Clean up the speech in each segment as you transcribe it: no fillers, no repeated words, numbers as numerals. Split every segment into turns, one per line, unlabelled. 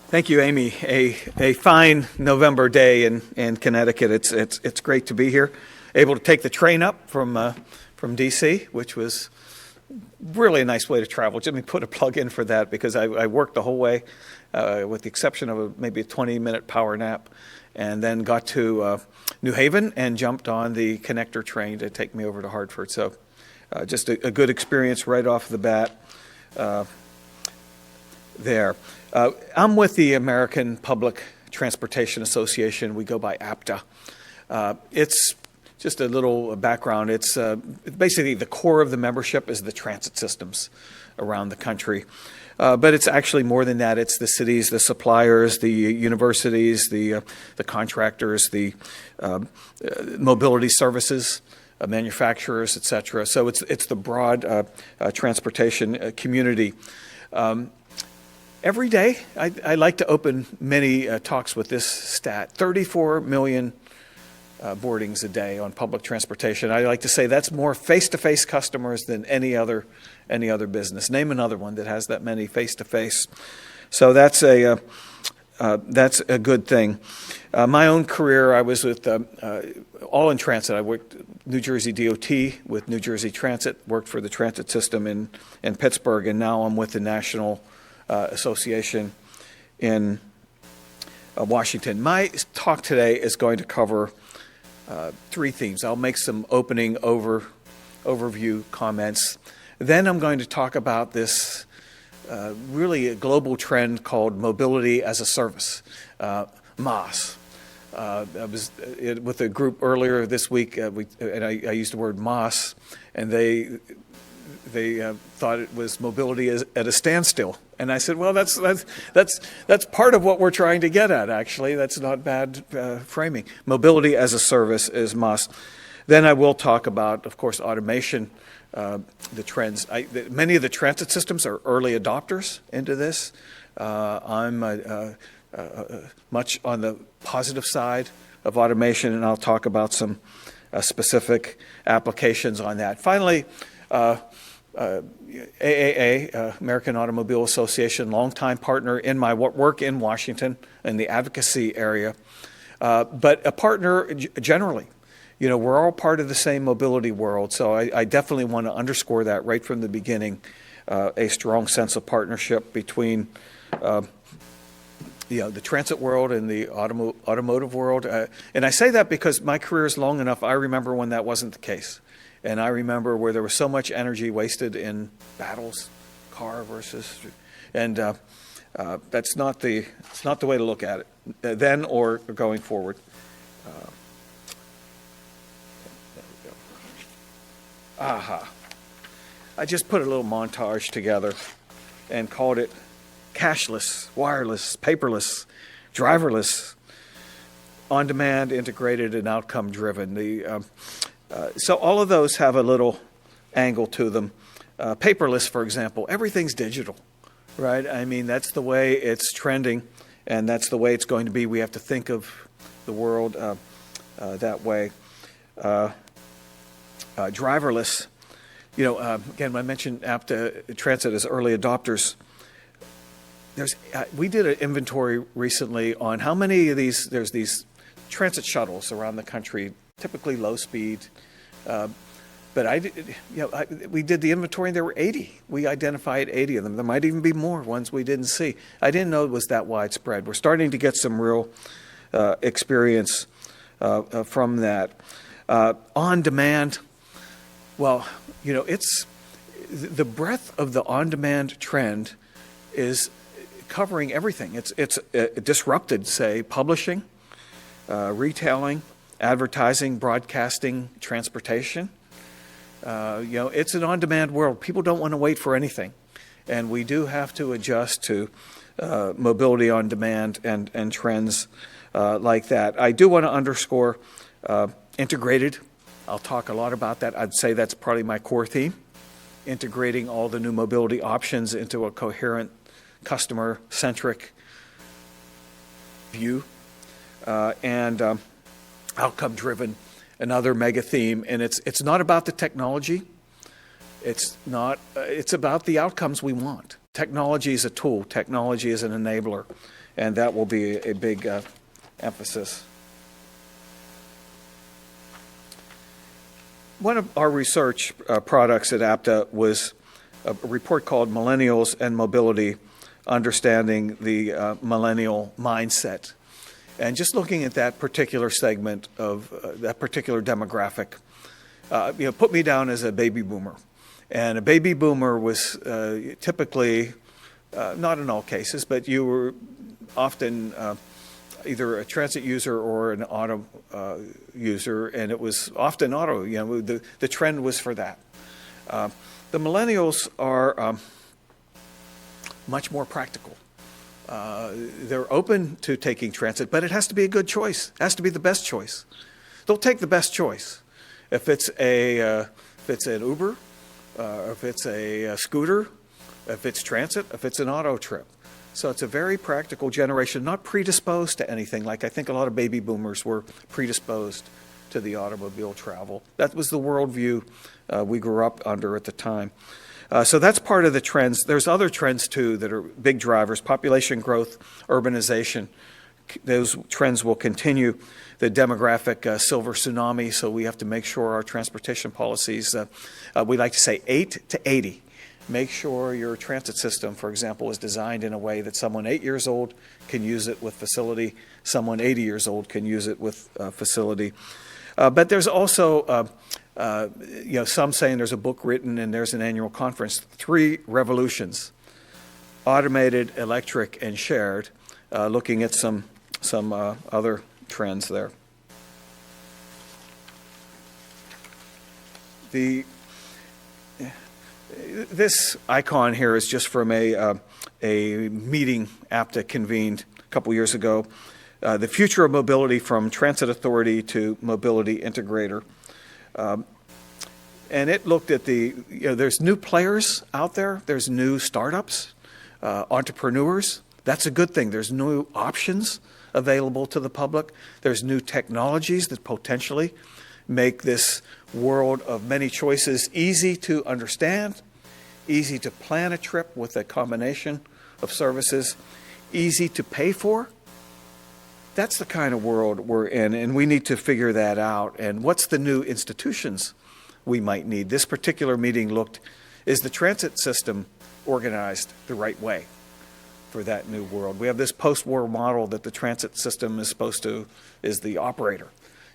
Thank you, Amy. A fine November day in Connecticut. It's great to be here. Able to take the train up from DC, which was really a nice way to travel. Let me put a plug in for that because I worked the whole way, with the exception of maybe a 20-minute power nap, and then got to New Haven and jumped on the connector train to take me over to Hartford. So just a good experience right off the bat there. I'm with the American Public Transportation Association. We go by APTA. It's just a little background. It's basically the core of the membership is the transit systems around the country. But it's actually more than that. It's the cities, the suppliers, the universities, the contractors, the mobility services, manufacturers, et cetera. So it's the broad transportation community. Every day, I like to open many talks with this stat: 34 million boardings a day on public transportation. I like to say that's more face-to-face customers than any other business. Name another one that has that many face-to-face. So that's a good thing. My own career, I was with all in transit. I worked New Jersey DOT with New Jersey Transit, worked for the transit system in Pittsburgh, and now I'm with the National Association in Washington. My talk today is going to cover three themes. I'll make some opening overview comments. Then I'm going to talk about this really a global trend called mobility as a service, Maas. I was with a group earlier this week, and I used the word Maas, and they thought it was mobility at a standstill. And I said, well, that's part of what we're trying to get at, actually. That's not bad framing. Mobility as a service is Maas. Then I will talk about, of course, automation, the trends. Many of the transit systems are early adopters into this. I'm much on the positive side of automation, and I'll talk about some specific applications on that. Finally, AAA, American Automobile Association, longtime partner in my work in Washington in the advocacy area, but a partner generally. You know, we're all part of the same mobility world, so I definitely want to underscore that right from the beginning, a strong sense of partnership between the transit world and the automotive world. And I say that because my career is long enough, I remember when that wasn't the case. And I remember where there was so much energy wasted in battles, car versus, and that's not the way to look at it then or going forward. There we go. Aha! I just put a little montage together and called it cashless, wireless, paperless, driverless, on-demand, integrated, and outcome-driven. So all of those have a little angle to them. Paperless, for example, everything's digital, right? I mean, that's the way it's trending, and that's the way it's going to be. We have to think of the world that way. Driverless, again, when I mentioned APTA Transit as early adopters, we did an inventory recently on how many of there's these transit shuttles around the country, typically low speed, but we did the inventory and there were 80. We identified 80 of them. There might even be more ones we didn't see. I didn't know it was that widespread. We're starting to get some real experience from that. On demand, well, it's the breadth of the on-demand trend is covering everything. It's disrupted, say, publishing, retailing, advertising, broadcasting, transportation. It's an on-demand world. People don't want to wait for anything. And we do have to adjust to mobility on demand and trends like that. I do want to underscore integrated. I'll talk a lot about that. I'd say that's probably my core theme, integrating all the new mobility options into a coherent, customer-centric view. And outcome-driven, another mega theme, and it's not about the technology. It's about the outcomes we want. Technology is a tool. Technology is an enabler, and that will be a big emphasis. One of our research products at APTA was a report called Millennials and Mobility, Understanding the Millennial Mindset. And just looking at that particular segment of that particular demographic, put me down as a baby boomer. And a baby boomer was typically, not in all cases, but you were often either a transit user or an auto user, and it was often auto. The trend was for that. The millennials are much more practical. They're open to taking transit, but it has to be a good choice. It has to be the best choice. They'll take the best choice. If it's an Uber, if it's a scooter, if it's transit, if it's an auto trip. So it's a very practical generation, not predisposed to anything, like I think a lot of baby boomers were predisposed to the automobile travel. That was the worldview we grew up under at the time. So that's part of the trends. There's other trends, too, that are big drivers: population growth, urbanization. Those trends will continue. The demographic silver tsunami, so we have to make sure our transportation policies, we like to say 8 to 80. Make sure your transit system, for example, is designed in a way that someone 8 years old can use it with facility, someone 80 years old can use it with facility. But there's also some saying there's a book written and there's an annual conference, 3 revolutions: automated, electric, and shared, looking at some other trends there. This icon here is just from a meeting APTA convened a couple years ago. The future of mobility from transit authority to mobility integrator. And it looked at there's new players out there, there's new startups, entrepreneurs. That's a good thing. There's new options available to the public. There's new technologies that potentially make this world of many choices easy to understand, easy to plan a trip with a combination of services, easy to pay for. That's the kind of world we're in, and we need to figure that out. And what's the new institutions we might need? This particular meeting looked, is the transit system organized the right way for that new world? We have this post-war model that the transit system is the operator.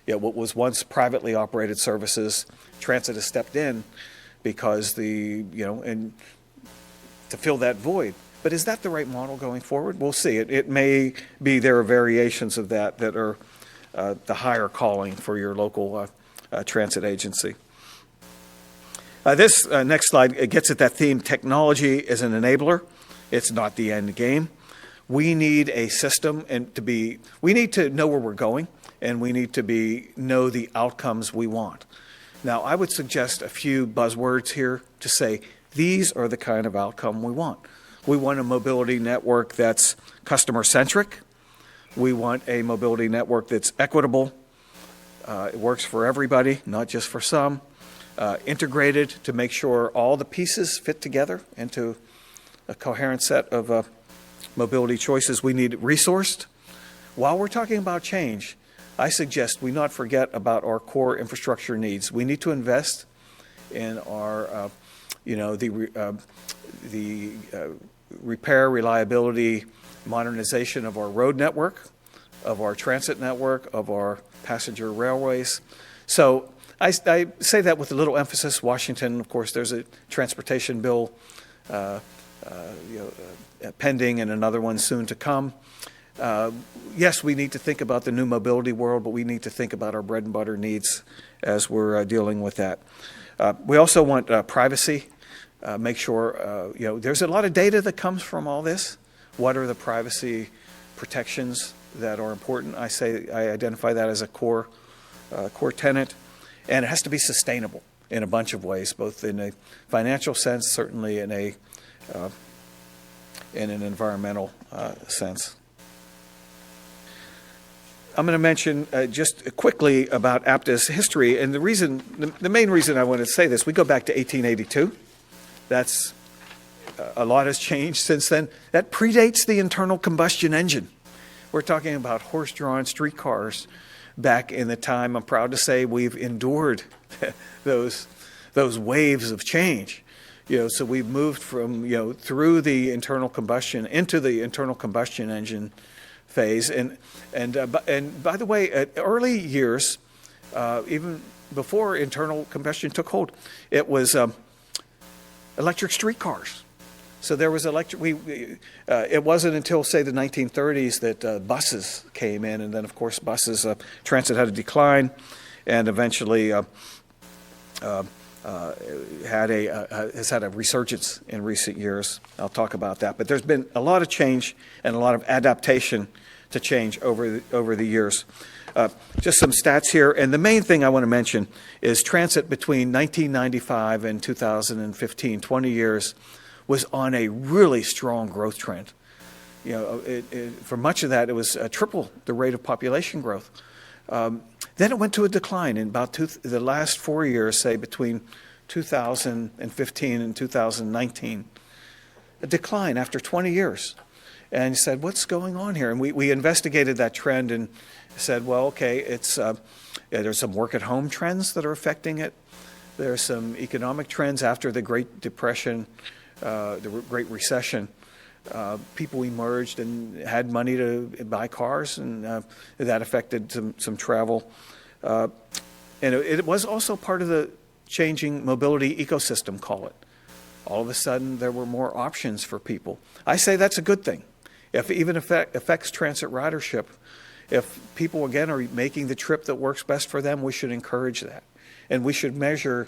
What was once privately operated services, transit has stepped in because and to fill that void. But is that the right model going forward? We'll see. It may be there are variations of that are the higher calling for your local transit agency. This next slide gets at that theme. Technology is an enabler. It's not the end game. We need a system, and we need to know where we're going, and we need to know the outcomes we want. Now, I would suggest a few buzzwords here to say these are the kind of outcome we want. We want a mobility network that's customer-centric. We want a mobility network that's equitable. It works for everybody, not just for some. Integrated to make sure all the pieces fit together into a coherent set of mobility choices. We need resourced. While we're talking about change, I suggest we not forget about our core infrastructure needs. We need to invest in our, the repair, reliability, modernization of our road network, of our transit network, of our passenger railways. So I say that with a little emphasis. Washington, of course, there's a transportation bill pending and another one soon to come. Yes, we need to think about the new mobility world, but we need to think about our bread and butter needs as we're dealing with that. We also want privacy. Make sure, there's a lot of data that comes from all this. What are the privacy protections that are important? I identify that as a core tenet. And it has to be sustainable in a bunch of ways, both in a financial sense, certainly in an environmental sense. I'm going to mention just quickly about APTA's history, and the main reason I want to say this, we go back to 1882. That's a lot has changed since then. That predates the internal combustion engine. We're talking about horse-drawn streetcars back in the time. I'm proud to say we've endured those waves of change. So we've moved from, through the internal combustion into the internal combustion engine phase. And by the way, early years, even before internal combustion took hold, it was electric streetcars. So there was electric. It wasn't until, say, the 1930s that buses came in, and then of course buses, transit had a decline, and eventually has had a resurgence in recent years. I'll talk about that. But there's been a lot of change and a lot of adaptation to change over the years. Just some stats here, and the main thing I want to mention is transit between 1995 and 2015, 20 years, was on a really strong growth trend. For much of that, it was triple the rate of population growth. Then it went to a decline in about the last 4 years, say between 2015 and 2019. A decline after 20 years. And said, what's going on here? And we investigated that trend and said, well, okay, there's some work-at-home trends that are affecting it. There are some economic trends after the Great Depression, the Great Recession. People emerged and had money to buy cars, and that affected some travel. And it was also part of the changing mobility ecosystem, call it. All of a sudden, there were more options for people. I say that's a good thing. If it even affects transit ridership, if people, again, are making the trip that works best for them, we should encourage that. And we should measure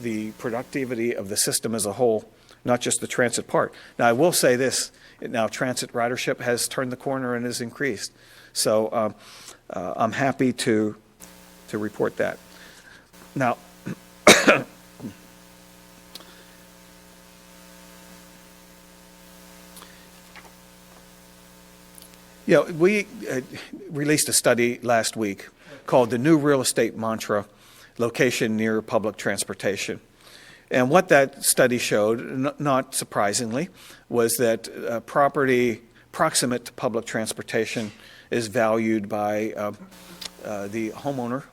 the productivity of the system as a whole, not just the transit part. Now, I will say this. Now, transit ridership has turned the corner and has increased. So I'm happy to report that. Now, we released a study last week called The New Real Estate Mantra, Location Near Public Transportation. And what that study showed, not surprisingly, was that property proximate to public transportation is valued by the homeowner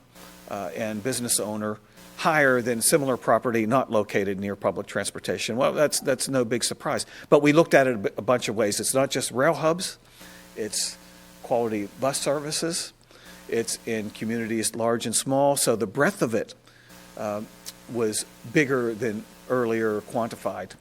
and business owner higher than similar property not located near public transportation. Well, that's no big surprise. But we looked at it a bunch of ways. It's not just rail hubs. It's quality bus services. It's in communities large and small. So the breadth of it was bigger than earlier quantified.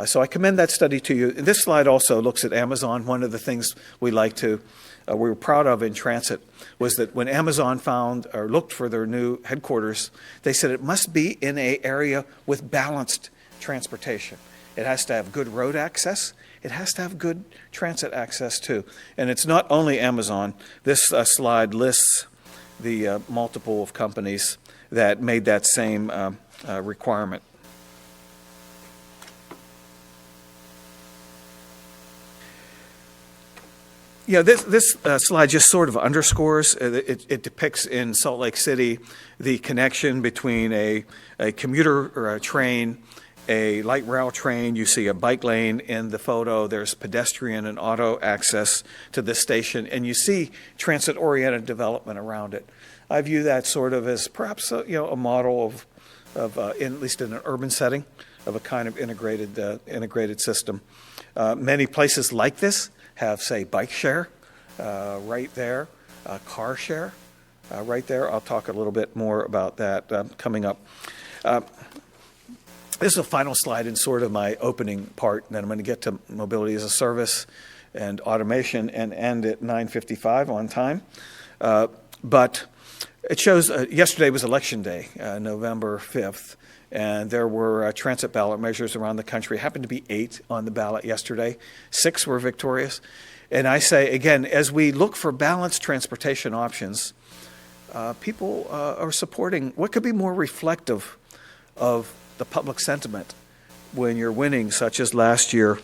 So I commend that study to you. And this slide also looks at Amazon. One of the things we were proud of in transit was that when Amazon found or looked for their new headquarters, they said it must be in an area with balanced transportation. It has to have good road access. It has to have good transit access too. And it's not only Amazon. This slide lists the multiple of companies that made that same requirement. This slide just sort of underscores, it depicts in Salt Lake City the connection between a commuter or a train, a light rail train. You see a bike lane in the photo. There's pedestrian and auto access to this station, and you see transit-oriented development around it. I view that sort of as perhaps a model of at least in an urban setting, of a kind of integrated system. Many places like this have, say, bike share right there, car share right there. I'll talk a little bit more about that coming up. This is a final slide in sort of my opening part, and then I'm going to get to mobility as a service and automation and end at 9:55 on time. But it shows yesterday was Election Day, November 5th, and there were transit ballot measures around the country. Happened to be 8 on the ballot yesterday. 6 were victorious. And I say, again, as we look for balanced transportation options, people are supporting what could be more reflective of the public sentiment when you're winning, such as last year,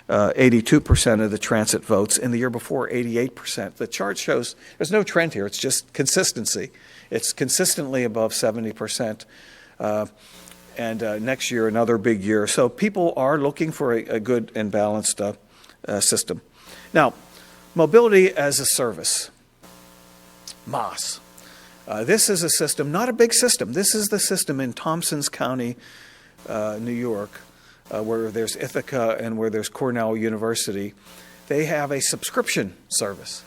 82% of the transit votes, and the year before, 88%. The chart shows there's no trend here. It's just consistency. It's consistently above 70%. And next year, another big year. So people are looking for a good and balanced system. Now, mobility as a service, Maas. This is a system, not a big system. This is the system in Thompsons County, New York, where there's Ithaca and where there's Cornell University. They have a subscription service.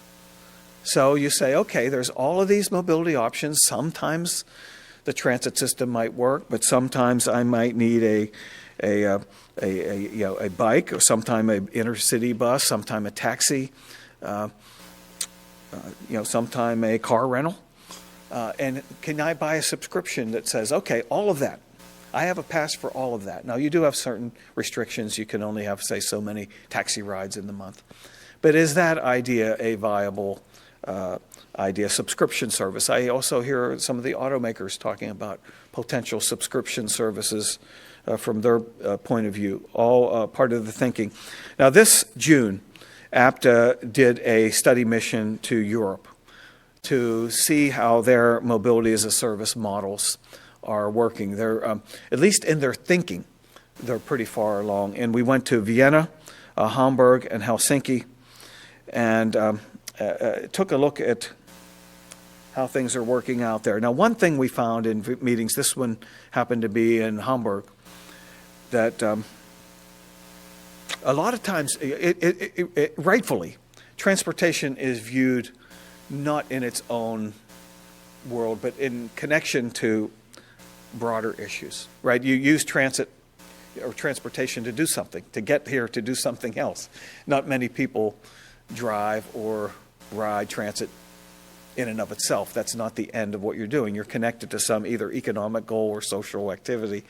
So you say, okay, there's all of these mobility options. Sometimes the transit system might work, but sometimes I might need a bike, or sometime an intercity bus, sometime a taxi, sometime a car rental. And can I buy a subscription that says, okay, all of that? I have a pass for all of that. Now, you do have certain restrictions. You can only have, say, so many taxi rides in the month. But is that idea a viable subscription service? I also hear some of the automakers talking about potential subscription services from their point of view, all part of the thinking. Now, this June, APTA did a study mission to Europe to see how their mobility as a service models are working. They're, at least in their thinking, they're pretty far along. And we went to Vienna, Hamburg, and Helsinki, and took a look at how things are working out there. Now, one thing we found in meetings, this one happened to be in Hamburg, that a lot of times, rightfully, transportation is viewed not in its own world, but in connection to broader issues, right? You use transit or transportation to do something, to get here to do something else. Not many people drive or ride transit in and of itself. That's not the end of what you're doing. You're connected to some either economic goal or social activity.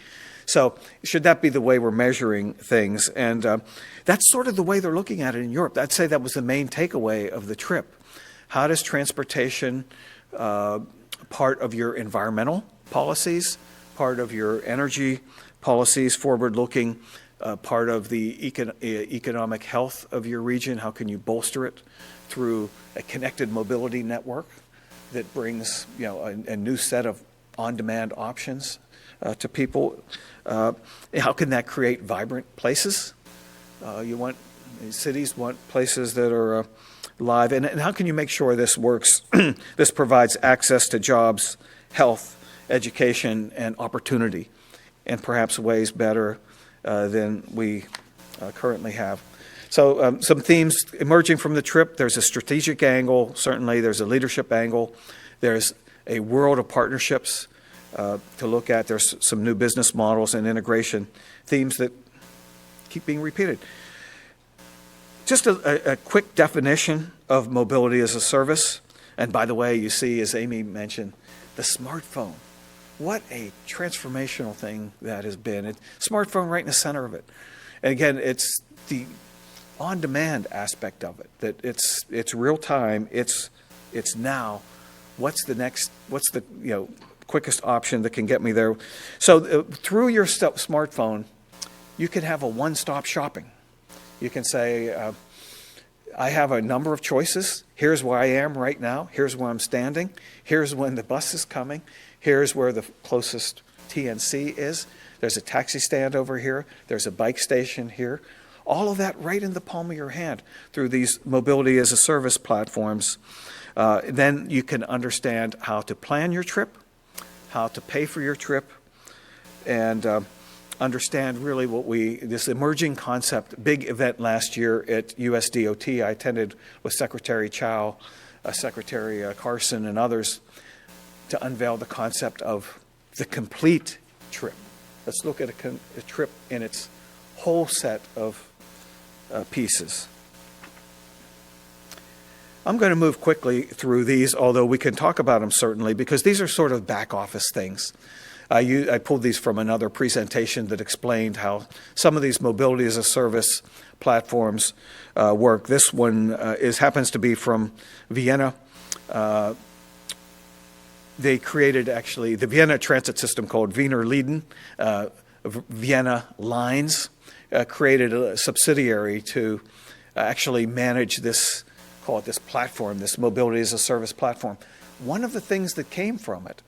So should that be the way we're measuring things? And that's sort of the way they're looking at it in Europe. I'd say that was the main takeaway of the trip. How does transportation part of your environmental policies, part of your energy policies, forward-looking, part of the economic health of your region? How can you bolster it through a connected mobility network that brings, a new set of on-demand options to people? How can that create vibrant places? Cities want places that are live, and how can you make sure this works? This provides access to jobs, health, education, and opportunity, and perhaps ways better than we currently have. So some themes emerging from the trip. There's a strategic angle, certainly. There's a leadership angle. There's a world of partnerships to look at. There's some new business models and integration themes that keep being repeated. Just a quick definition of mobility as a service. And by the way, you see, as Amy mentioned, the smartphone. What a transformational thing that has been. Smartphone right in the center of it. And again, it's the on-demand aspect of it, that it's real time, it's now. What's the quickest option that can get me there? So through your smartphone, you can have a one-stop shopping. You can say, I have a number of choices. Here's where I am right now. Here's where I'm standing. Here's when the bus is coming. Here's where the closest TNC is. There's a taxi stand over here. There's a bike station here. All of that right in the palm of your hand through these mobility as a service platforms. Then you can understand how to plan your trip, how to pay for your trip, and understand really this emerging concept, big event last year at USDOT. I attended with Secretary Chow, Secretary Carson, and others to unveil the concept of the complete trip. Let's look at a trip in its whole set of pieces. I'm going to move quickly through these, although we can talk about them certainly, because these are sort of back office things. I pulled these from another presentation that explained how some of these mobility as a service platforms work. This one happens to be from Vienna. They created actually the Vienna transit system called Wiener Linien, Vienna Lines, created a subsidiary to actually manage this, call it this platform, this mobility as a service platform. One of the things that came from it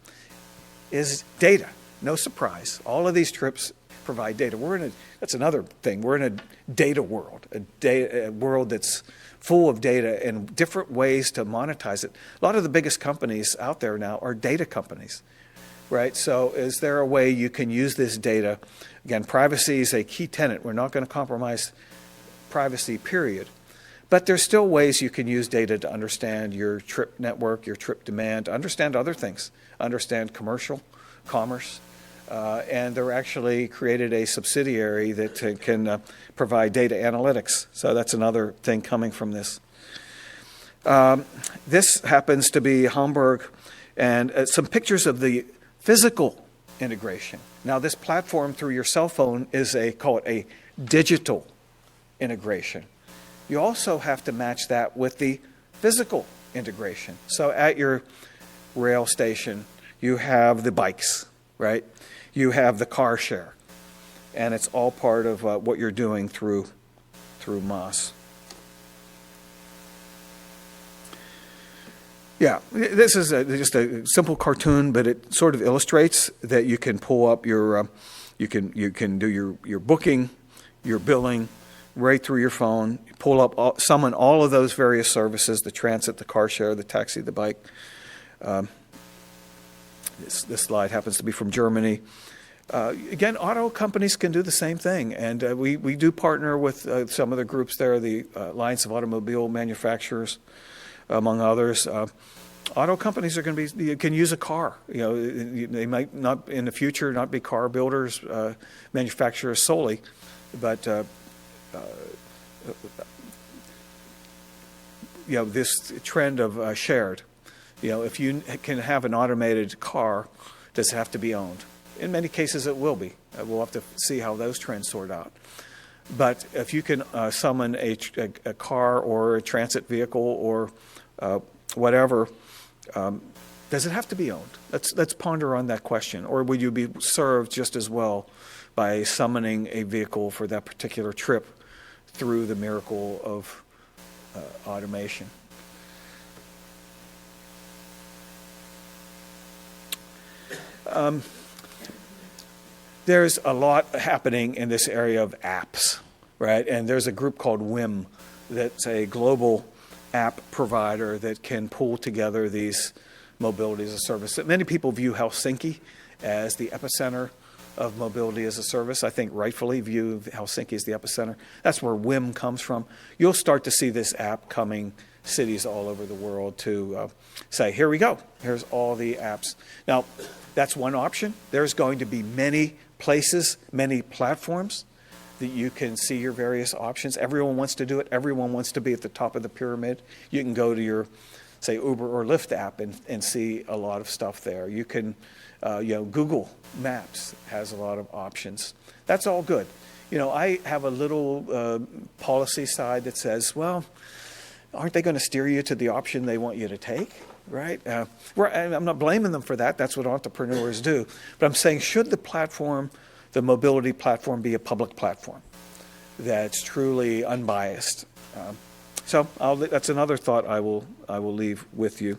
is data. no surprise. All of these trips provide data. That's another thing. We're in a data world, a world that's full of data and different ways to monetize it. A lot of the biggest companies out there now are data companies, right? So is there a way you can use this data? Again, privacy is a key tenet. We're not going to compromise privacy, period. But there's still ways you can use data to understand your trip network, your trip demand, to understand other things, understand commerce. And they're actually created a subsidiary that can provide data analytics. So that's another thing coming from this. This happens to be Hamburg, and some pictures of the physical integration. Now, this platform through your cell phone is call it a digital integration. You also have to match that with the physical integration. So at your rail station, you have the bikes, right? You have the car share, and it's all part of what you're doing through Maas. Yeah, this is just a simple cartoon, but it sort of illustrates that you can pull up your, you can do your booking, your billing, right through your phone. Pull up, summon all of those various services: the transit, the car share, the taxi, the bike. This slide happens to be from Germany. Again, auto companies can do the same thing, and we do partner with some of the groups there, the Alliance of Automobile Manufacturers, among others. Auto companies are going to be, you can use a car. They might not in the future not be car builders, manufacturers solely, but this trend of shared. If you can have an automated car, does it have to be owned? In many cases, it will be. We'll have to see how those trends sort out. But if you can summon a car or a transit vehicle or whatever, does it have to be owned? Let's ponder on that question. Or would you be served just as well by summoning a vehicle for that particular trip through the miracle of automation? There's a lot happening in this area of apps, right? And there's a group called WIM that's a global app provider that can pull together these mobility as a service. Many people view Helsinki as the epicenter of mobility as a service. I think rightfully view Helsinki as the epicenter. That's where WIM comes from. You'll start to see this app coming cities all over the world to say, here we go. Here's all the apps. Now, that's one option. There's going to be many places, many platforms that you can see your various options. Everyone wants to do it. Everyone wants to be at the top of the pyramid. You can go to your, say, Uber or Lyft app and see a lot of stuff there. You can, Google Maps has a lot of options. That's all good. I have a little policy side that says, well, aren't they going to steer you to the option they want you to take? Right? I'm not blaming them for that. That's what entrepreneurs do. But I'm saying, should the mobility platform, be a public platform that's truly unbiased? So that's another thought I will leave with you.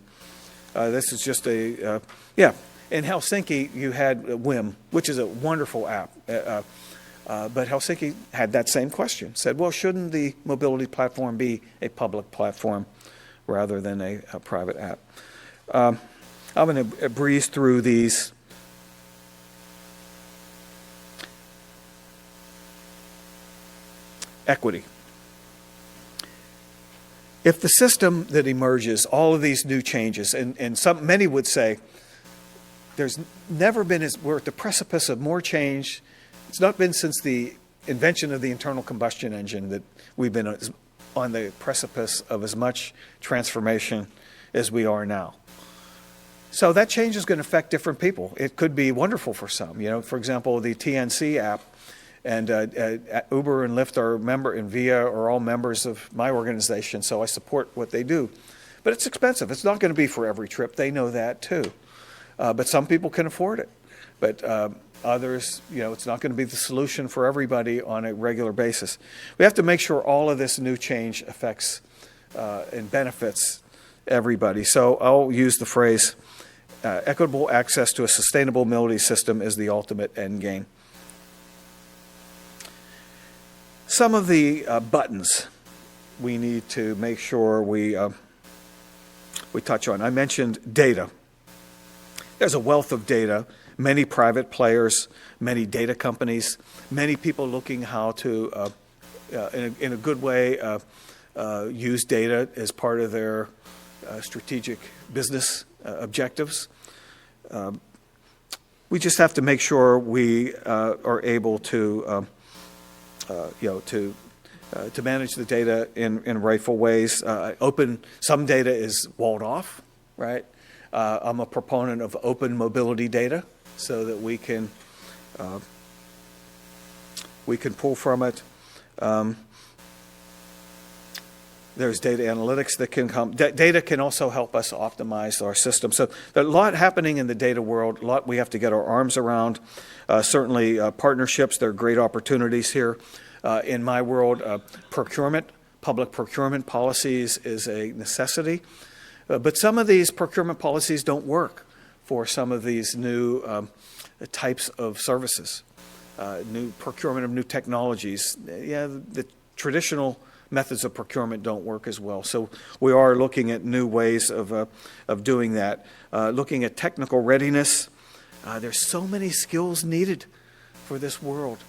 This is just in Helsinki you had WIM, which is a wonderful app. But Helsinki had that same question. Said, well, shouldn't the mobility platform be a public platform rather than a private app? I'm going to breeze through these. Equity. If the system that emerges, all of these new changes, and many would say, there's never been, we're at the precipice of more change. It's not been since the invention of the internal combustion engine that we've been on the precipice of as much transformation as we are now. So that change is going to affect different people. It could be wonderful for some. For example, the TNC app and Uber and Lyft and Via are all members of my organization, so I support what they do. But it's expensive. It's not going to be for every trip. They know that too. But some people can afford it. But others, it's not going to be the solution for everybody on a regular basis. We have to make sure all of this new change affects and benefits everybody. So I'll use the phrase equitable access to a sustainable mobility system is the ultimate end game. Some of the buttons we need to make sure we touch on. I mentioned data. There's a wealth of data, many private players, many data companies, many people looking how to, in a good way, use data as part of their strategic business objectives. We just have to make sure we are able to, to manage the data in rightful ways. Some data is walled off, right? I'm a proponent of open mobility data so that we can pull from it. There's data analytics that can come. Data can also help us optimize our system. So there's a lot happening in the data world, a lot we have to get our arms around. Certainly partnerships, there are great opportunities here. In my world, public procurement policies is a necessity. But some of these procurement policies don't work for some of these new types of services, new procurement of new technologies. Yeah, the traditional methods of procurement don't work as well. So we are looking at new ways of doing that. Looking at technical readiness. There's so many skills needed for this world.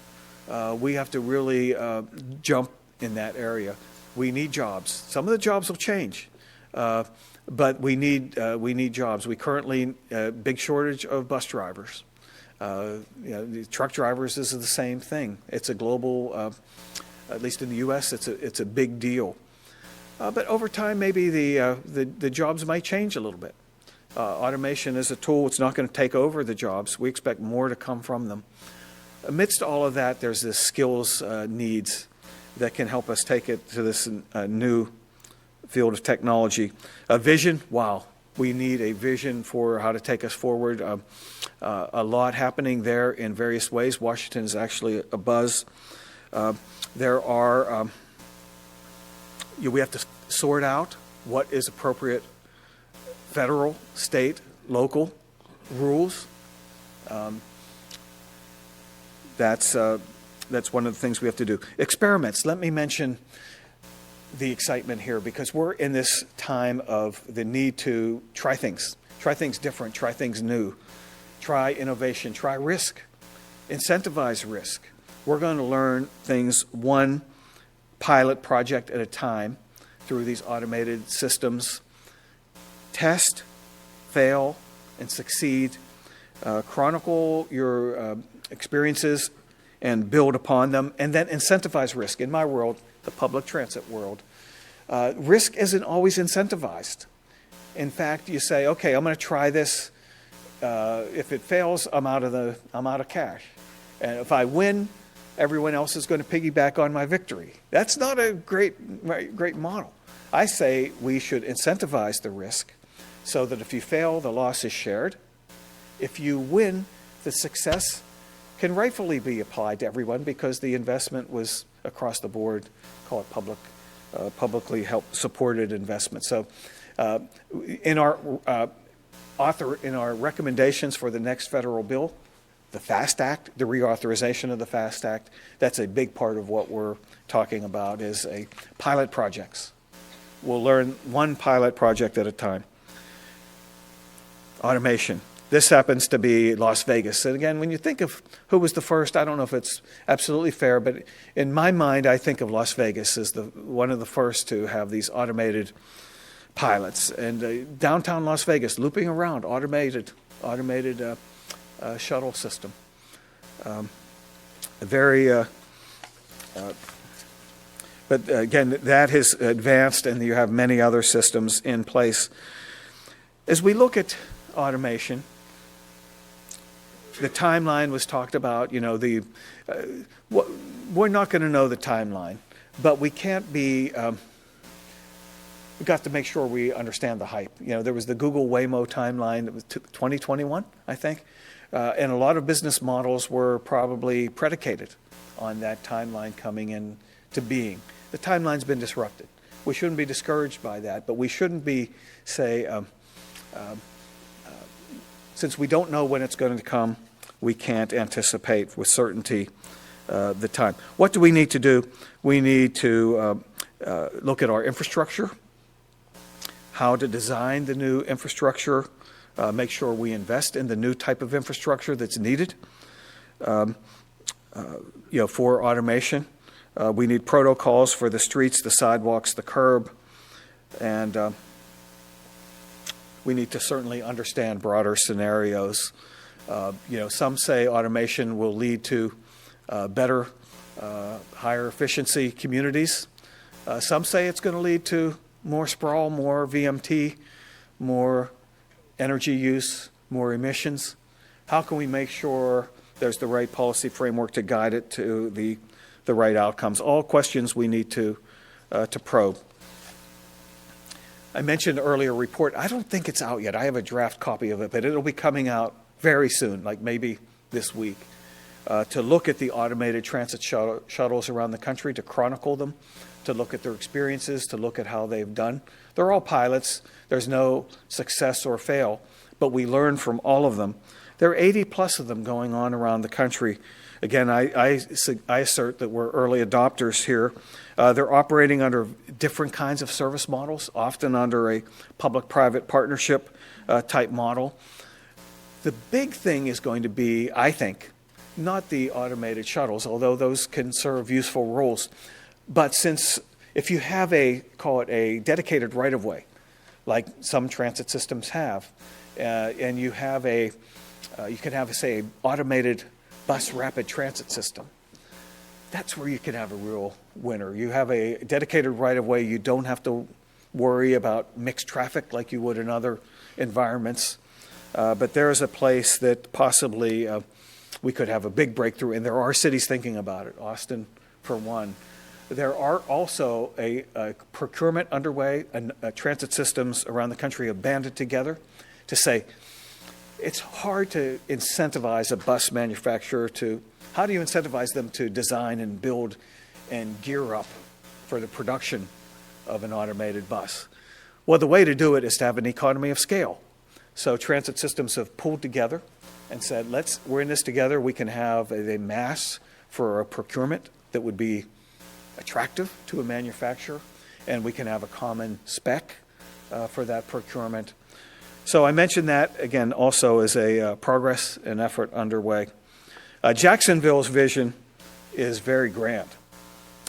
We have to really jump in that area. We need jobs. Some of the jobs will change, but we need jobs. We currently big shortage of bus drivers. The truck drivers is the same thing. It's a global. At least in the U.S., it's a big deal. But over time, maybe the jobs might change a little bit. Automation is a tool. It's not going to take over the jobs. We expect more to come from them. Amidst all of that, there's this skills needs that can help us take it to this new field of technology. A vision, wow. We need a vision for how to take us forward. A lot happening there in various ways. Washington is actually a buzz. There are, we have to sort out what is appropriate federal, state, local rules. That's one of the things we have to do. Experiments. Let me mention the excitement here because we're in this time of the need to try things different, try things new, try innovation, try risk, incentivize risk. We're going to learn things one pilot project at a time through these automated systems. Test, fail, and succeed. Chronicle your experiences and build upon them, and then incentivize risk. In my world, the public transit world, risk isn't always incentivized. In fact, you say, okay, I'm going to try this. If it fails, I'm out of cash. And if I win, everyone else is going to piggyback on my victory. That's not a great model. I say we should incentivize the risk so that if you fail, the loss is shared. If you win, the success can rightfully be applied to everyone because the investment was across the board, call it publicly supported investment. So in our recommendations for the next federal bill, the FAST Act, the reauthorization of the FAST Act, that's a big part of what we're talking about is a pilot projects. We'll learn one pilot project at a time. Automation. This happens to be Las Vegas. And again, when you think of who was the first, I don't know if it's absolutely fair, but in my mind, I think of Las Vegas as one of the first to have these automated pilots. And downtown Las Vegas, looping around, automated shuttle system. But again, that has advanced, and you have many other systems in place. As we look at automation, the timeline was talked about. We're not going to know the timeline, but we can't be. We've got to make sure we understand the hype. There was the Google Waymo timeline that was 2021, I think. And a lot of business models were probably predicated on that timeline coming into being. The timeline's been disrupted. We shouldn't be discouraged by that, but we shouldn't be, since we don't know when it's going to come, we can't anticipate with certainty the time. What do we need to do? We need to look at our infrastructure, how to design the new infrastructure, make sure we invest in the new type of infrastructure that's needed for automation. We need protocols for the streets, the sidewalks, the curb, and we need to certainly understand broader scenarios. Some say automation will lead to better, higher efficiency communities. Some say it's going to lead to more sprawl, more VMT, more energy use, more emissions. How can we make sure there's the right policy framework to guide it to the right outcomes? All questions we need to probe. I mentioned earlier a report. I don't think it's out yet. I have a draft copy of it, but it'll be coming out very soon, like maybe this week, to look at the automated transit shuttles around the country, to chronicle them, to look at their experiences, to look at how they've done. They're all pilots. There's no success or fail, but we learn from all of them. There are 80 plus of them going on around the country. Again, I assert that we're early adopters here. They're operating under different kinds of service models, often under a public-private partnership type model. The big thing is going to be, I think, not the automated shuttles, although those can serve useful roles, but if you have call it a dedicated right-of-way, like some transit systems have, and you have you can have, say, an automated bus rapid transit system, that's where you can have a real winner. You have a dedicated right-of-way. You don't have to worry about mixed traffic like you would in other environments. But there is a place that possibly we could have a big breakthrough, and there are cities thinking about it, Austin for one. There are also a procurement underway, and transit systems around the country have banded together to say, it's hard to incentivize a bus manufacturer how do you incentivize them to design and build and gear up for the production of an automated bus? Well, the way to do it is to have an economy of scale. So transit systems have pulled together and said, we're in this together. We can have a Maas for a procurement that would be attractive to a manufacturer, and we can have a common spec for that procurement. So I mentioned that, again, also as a progress and effort underway. Jacksonville's vision is very grand,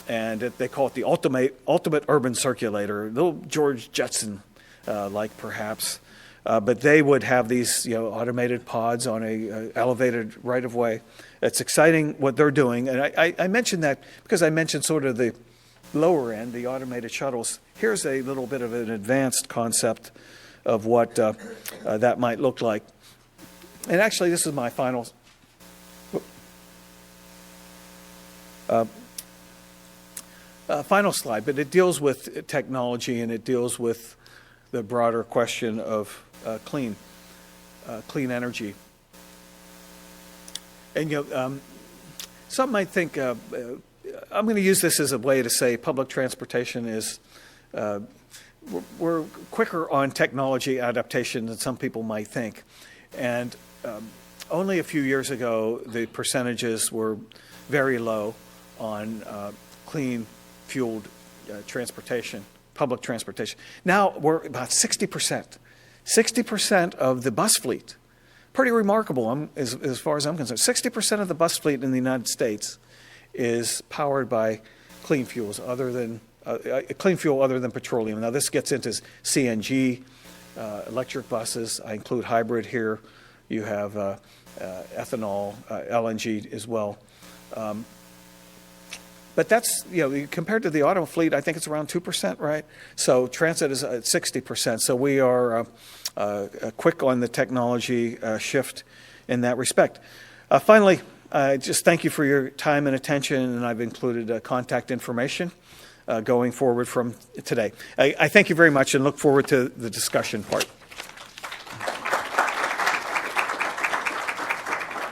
and they call it the ultimate urban circulator, little George Jetson like perhaps. But they would have these automated pods on a elevated right-of-way. It's exciting what they're doing. And I mentioned that because I mentioned sort of the lower end, the automated shuttles. Here's a little bit of an advanced concept of what that might look like. And actually, this is my final slide, but it deals with technology, and it deals with the broader question of clean energy. And some might think I'm going to use this as a way to say public transportation is we're quicker on technology adaptation than some people might think. And only a few years ago, the percentages were very low on clean fueled transportation. Public transportation. Now we're about 60%. 60% of the bus fleet. Pretty remarkable as far as I'm concerned. 60% of the bus fleet in the United States is powered by clean fuels other than clean fuel other than petroleum. Now this gets into CNG, electric buses. I include hybrid here. You have ethanol, LNG as well. But that's, compared to the auto fleet, I think it's around 2%, right? So transit is at 60%. So we are quick on the technology shift in that respect. Finally, just thank you for your time and attention, and I've included contact information going forward from today. I thank you very much and look forward to the discussion part.